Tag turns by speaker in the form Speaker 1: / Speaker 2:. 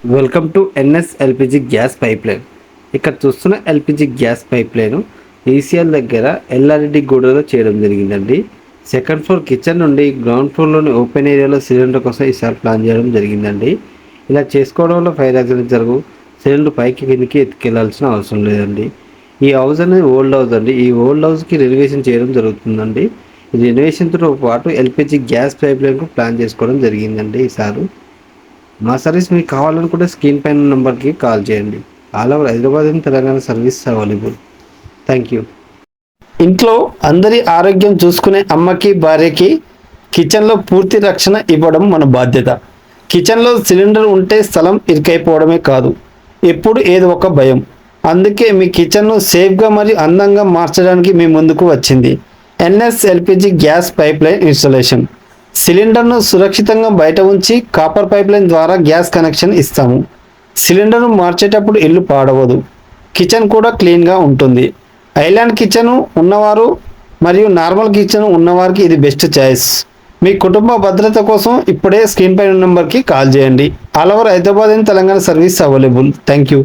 Speaker 1: Welcome to NS LPG gas pipeline. ఇక్కడ చూస్తున్న LPG gas pipeline ECL దగ్గర LRD గూడలో చేయడం జరిగిందండి. సెకండ్ ఫ్లోర్ కిచెన్ నుండి గ్రౌండ్ ఫ్లోర్లోని ఓపెన్ ఏరియాలో సిలిండర్ కోసం ఈసారి ప్లాన్ చేయడం జరిగిందండి. ఇలా చేసుకోవడం వల్ల ఫైర్ యాక్సిడెంట్ జరగవు. సిలిండర్ పైకి కిందికి ఎత్తుకెళ్లాల్సిన అవసరం లేదండి. ఈ హౌస్ అనేది ఓల్డ్ హౌస్ అండి. ఈ ఓల్డ్ హౌస్కి రెనోవేషన్ చేయడం జరుగుతుందండి. ఈ రెనోవేషన్తో పాటు ఎల్పిజి గ్యాస్ పైప్ లైన్కు ప్లాన్ చేసుకోవడం జరిగిందండి. ఈసారి మా సర్వీస్ మీకు కావాలనుకుంటే స్క్రీన్ పైన నెంబర్కి కాల్ చేయండి. All over Hyderabad and Telangana service available. Thank you. ఇంట్లో అందరి ఆరోగ్యం చూసుకునే అమ్మకి భార్యకి కిచెన్లో పూర్తి రక్షణ ఇవ్వడం మన బాధ్యత. కిచెన్లో సిలిండర్ ఉంటే స్థలం ఇరుకైపోవడమే కాదు, ఎప్పుడు ఏదో ఒక భయం. అందుకే మీ కిచెన్ను సేఫ్గా మరియు అందంగా మార్చడానికి మీ ముందుకు వచ్చింది NS LPG gas pipeline installation. సిలిండర్ను సురక్షితంగా బయట ఉంచి కాపర్ పైప్ లైన్ ద్వారా గ్యాస్ కనెక్షన్ ఇస్తాము. సిలిండర్ను మార్చేటప్పుడు ఇల్లు పాడవదు, కిచెన్ కూడా క్లీన్గా ఉంటుంది. ఐలాండ్ కిచెన్ ఉన్నవారు మరియు నార్మల్ కిచెన్ ఉన్నవారికి ఇది బెస్ట్ చాయిస్. మీ కుటుంబ భద్రత కోసం ఇప్పుడే స్క్రీన్ పైన నెంబర్కి కాల్ చేయండి. All over Hyderabad and Telangana service available. Thank you.